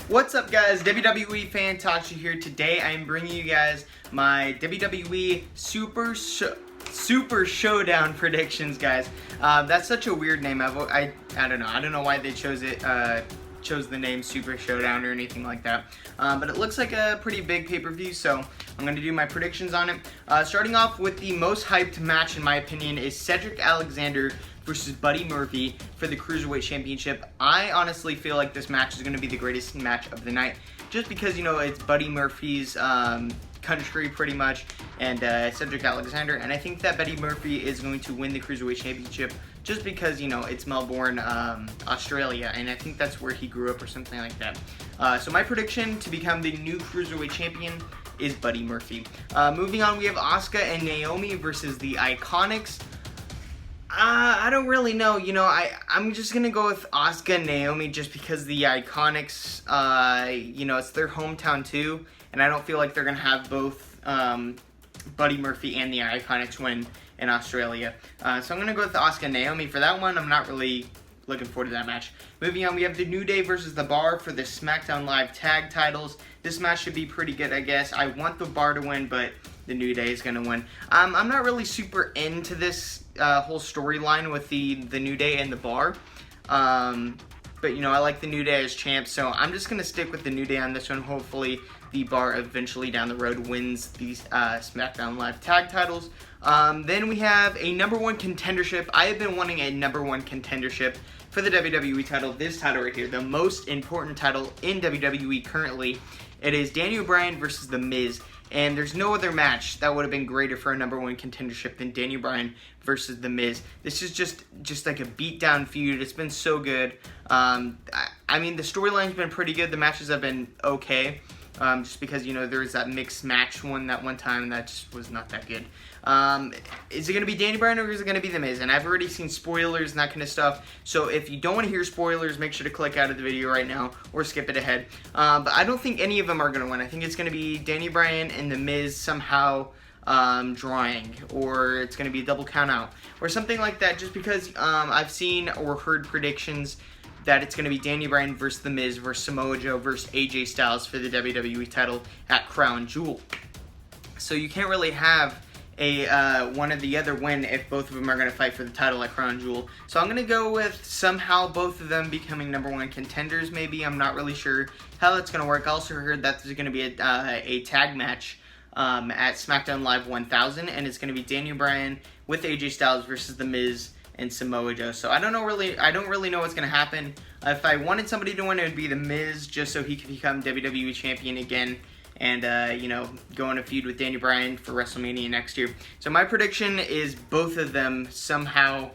What's up, guys? WWE fan Talkshow here. Today I am bringing you guys my WWE Super Showdown predictions, guys. That's such a weird name. I don't know. I don't know why they chose it. Chose the name Super Showdown or anything like that. But it looks like a pretty big pay-per-view, so I'm going to do my predictions on it. Starting off with the most hyped match, in my opinion, is Cedric Alexander versus Buddy Murphy for the Cruiserweight Championship. I honestly feel like this match is going to be the greatest match of the night, just because, you know, it's Buddy Murphy's country pretty much, and Cedric Alexander, and I think that Buddy Murphy is going to win the Cruiserweight Championship just because, you know, it's Melbourne, Australia, and I think that's where he grew up or something like that. So my prediction to become the new Cruiserweight Champion is Buddy Murphy. Moving on, we have Asuka and Naomi versus the IKonics. I don't really know. You know, I'm just going to go with Asuka and Naomi just because the IKonics, you know, it's their hometown too. And I don't feel like they're going to have both Buddy Murphy and the IKonics win in Australia. So I'm going to go with Asuka and Naomi for that one. I'm not really looking forward to that match. Moving on, we have the New Day versus the Bar for the SmackDown Live tag titles. This match should be pretty good, I guess. I want the Bar to win, but the New Day is going to win. I'm not really super into this whole storyline with the New Day and the Bar. But, you know, I like the New Day as champs, so I'm just going to stick with the New Day on this one. Hopefully, the Bar eventually down the road wins these SmackDown Live tag titles. Then we have a #1 contendership. I have been wanting a #1 contendership for the WWE title. This title right here, the most important title in WWE currently. It is Daniel Bryan versus The Miz. And there's no other match that would have been greater for a #1 contendership than Daniel Bryan versus The Miz. This is just like a beatdown feud. It's been so good. I mean, the storyline's been pretty good. The matches have been okay. Just because, you know, there was that mixed match that one time, and that just was not that good. Is it going to be Daniel Bryan or is it going to be The Miz? And I've already seen spoilers and that kind of stuff. So if you don't want to hear spoilers, make sure to click out of the video right now or skip it ahead. But I don't think any of them are going to win. I think it's going to be Daniel Bryan and The Miz somehow drawing, or it's going to be a double count out or something like that, just because I've seen or heard predictions that it's going to be Daniel Bryan versus The Miz versus Mojo versus AJ Styles for the WWE title at Crown Jewel. So you can't really have a one or the other win if both of them are going to fight for the title at Crown Jewel. So I'm going to go with somehow both of them becoming #1 contenders maybe. I'm not really sure how that's going to work. I also heard that there's going to be a tag match at SmackDown Live 1000, and it's going to be Daniel Bryan with AJ Styles versus The Miz and Samoa Joe. So I don't really know what's going to happen. If I wanted somebody to win, it would be The Miz, just so he could become WWE Champion again and, you know, go on a feud with Daniel Bryan for WrestleMania next year. So my prediction is both of them somehow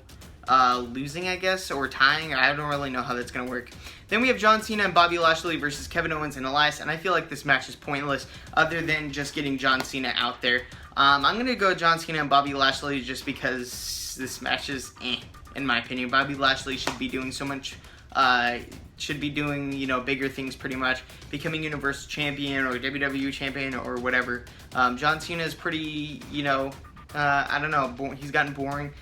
losing, I guess, or tying. I don't really know how that's going to work. Then we have John Cena and Bobby Lashley versus Kevin Owens and Elias, and I feel like this match is pointless other than just getting John Cena out there. I'm going to go John Cena and Bobby Lashley just because this match is in my opinion. Bobby Lashley should be doing so much, you know, bigger things pretty much, becoming Universal Champion or WWE Champion or whatever. John Cena is pretty, you know, I don't know, he's gotten boring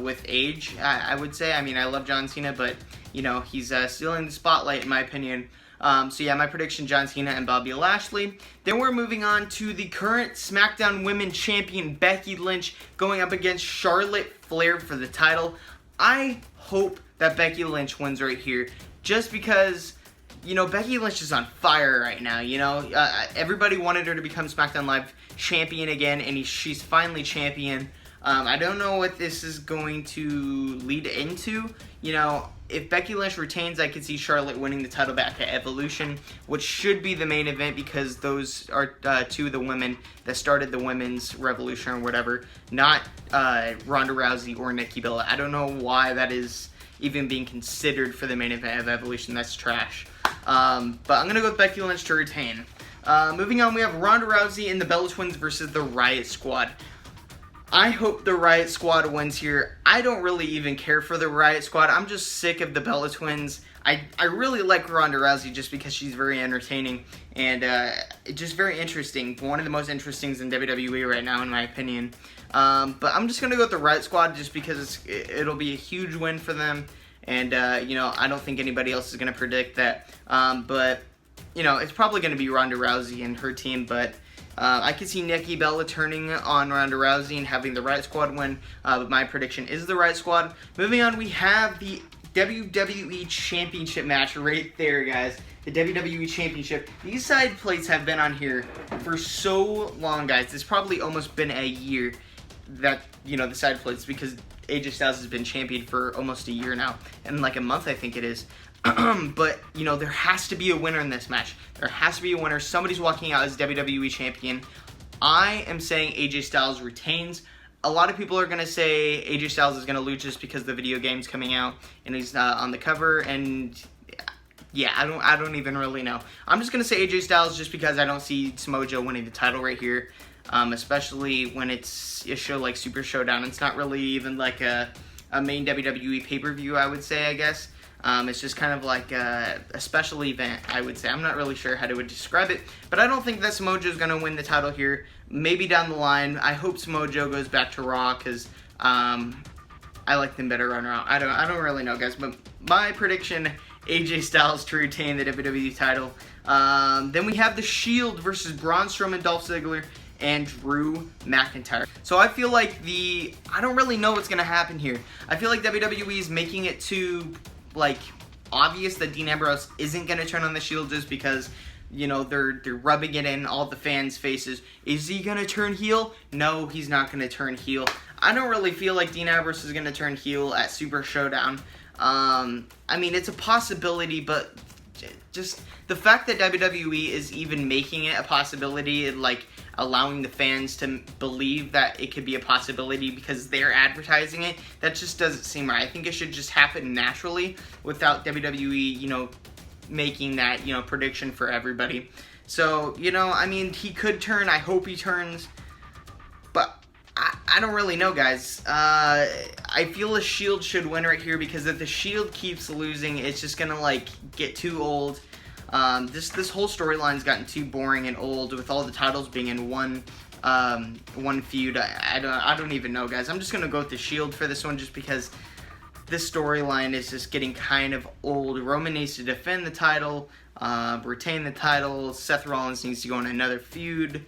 with age, I would say. I mean, I love John Cena, but, you know, he's still in the spotlight in my opinion. So yeah, my prediction, John Cena and Bobby Lashley. Then we're moving on to the current SmackDown Women's Champion, Becky Lynch, going up against Charlotte Flair for the title. I hope that Becky Lynch wins right here, just because, you know, Becky Lynch is on fire right now, you know. Everybody wanted her to become SmackDown Live champion again, and she's finally champion. I don't know what this is going to lead into. You know, if Becky Lynch retains, I could see Charlotte winning the title back at Evolution, which should be the main event because those are two of the women that started the women's revolution or whatever, not Ronda Rousey or Nikki Bella. I don't know why that is even being considered for the main event of Evolution. That's trash. But I'm going to go with Becky Lynch to retain. Moving on, we have Ronda Rousey and the Bella Twins versus the Riot Squad. I hope the Riot Squad wins here. I don't really even care for the Riot Squad. I'm just sick of the Bella Twins. I really like Ronda Rousey just because she's very entertaining and just very interesting. One of the most interesting in WWE right now, in my opinion. But I'm just going to go with the Riot Squad just because it'll be a huge win for them. And, you know, I don't think anybody else is going to predict that. But you know, it's probably going to be Ronda Rousey and her team, but I could see Nikki Bella turning on Ronda Rousey and having the Right Squad win, but my prediction is the Right Squad. Moving on, we have the WWE Championship match right there, guys. The WWE Championship. These side plates have been on here for so long, guys. It's probably almost been a year that, you know, the side plates, because AJ Styles has been champion for almost a year now, and like a month, I think it is. But, you know, there has to be a winner in this match. There has to be a winner. Somebody's walking out as WWE Champion. I am saying AJ Styles retains. A lot of people are going to say AJ Styles is going to lose just because the video game's coming out and he's on the cover, and yeah, I don't even really know. I'm just going to say AJ Styles just because I don't see Mojo winning the title right here, especially when it's a show like Super Showdown. It's not really even like a main WWE pay-per-view, I would say, I guess. It's just kind of like a special event, I would say. I'm not really sure how to describe it, but I don't think that Mojo's going to win the title here. Maybe down the line. I hope Mojo goes back to Raw, because I like them better on Raw. I don't really know, guys, but my prediction, AJ Styles to retain the WWE title. Then we have The Shield versus Braun Strowman, Dolph Ziggler, and Drew McIntyre. So I feel like I don't really know what's going to happen here. I feel like WWE is making it too, like, obvious that Dean Ambrose isn't going to turn on the Shield just because, you know, they're rubbing it in all the fans' faces. Is he going to turn heel? No, he's not going to turn heel. I don't really feel like Dean Ambrose is going to turn heel at Super Showdown. I mean, it's a possibility, but just the fact that WWE is even making it a possibility and, like, allowing the fans to believe that it could be a possibility because they're advertising it, that just doesn't seem right. I think it should just happen naturally without WWE, you know, making that, you know, prediction for everybody. So, you know, I mean, he could turn. I hope he turns. But I don't really know, guys. I feel the Shield should win right here, because if the Shield keeps losing, it's just going to, like, get too old. This whole storyline's gotten too boring and old with all the titles being in one feud. I don't even know, guys. I'm just gonna go with the Shield for this one, just because this storyline is just getting kind of old. Roman needs to defend the title, retain the title. Seth Rollins needs to go on another feud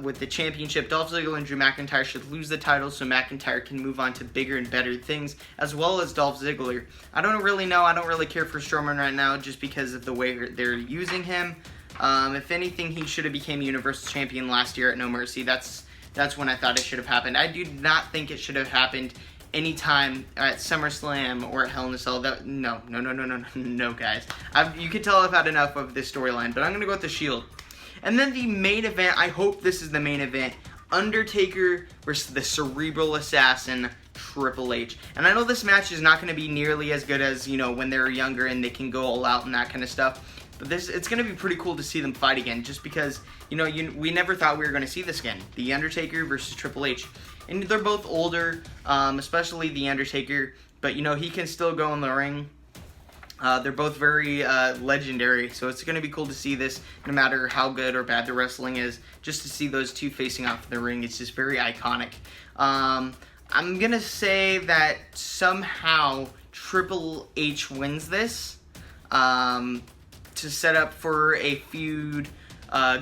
with the championship. Dolph Ziggler and Drew McIntyre should lose the title so McIntyre can move on to bigger and better things, as well as Dolph Ziggler. I don't really know. I don't really care for Strowman right now just because of the way they're using him. If anything, he should have became Universal Champion last year at No Mercy. That's when I thought it should have happened. I do not think it should have happened anytime at SummerSlam or at Hell in a Cell. No, guys. You can tell I've had enough of this storyline, but I'm going to go with the Shield. And then the main event, I hope this is the main event, Undertaker versus the Cerebral Assassin, Triple H. And I know this match is not going to be nearly as good as, you know, when they were younger and they can go all out and that kind of stuff. But it's going to be pretty cool to see them fight again, just because, you know, we never thought we were going to see this again. The Undertaker versus Triple H. And they're both older, especially the Undertaker, but, you know, he can still go in the ring. They're both very legendary, so it's going to be cool to see this, no matter how good or bad the wrestling is. Just to see those two facing off in the ring, it's just very iconic. I'm going to say that somehow Triple H wins this to set up for a feud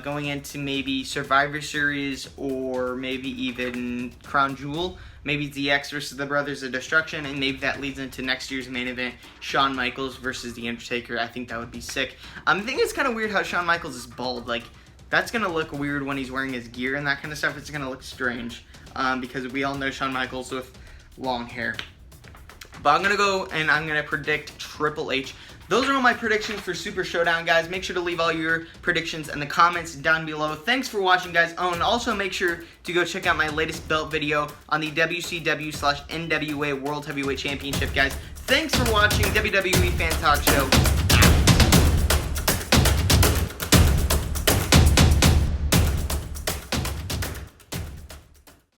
going into maybe Survivor Series or maybe even Crown Jewel. Maybe DX versus the Brothers of Destruction, and maybe that leads into next year's main event, Shawn Michaels versus The Undertaker. I think that would be sick. I think it's kind of weird how Shawn Michaels is bald. Like, that's going to look weird when he's wearing his gear and that kind of stuff. It's going to look strange because we all know Shawn Michaels with long hair. But I'm going to go and I'm going to predict Triple H. Those are all my predictions for Super Showdown, guys. Make sure to leave all your predictions in the comments down below. Thanks for watching, guys. Oh, and also make sure to go check out my latest belt video on the WCW/NWA World Heavyweight Championship, guys. Thanks for watching WWE Fan Talk Show.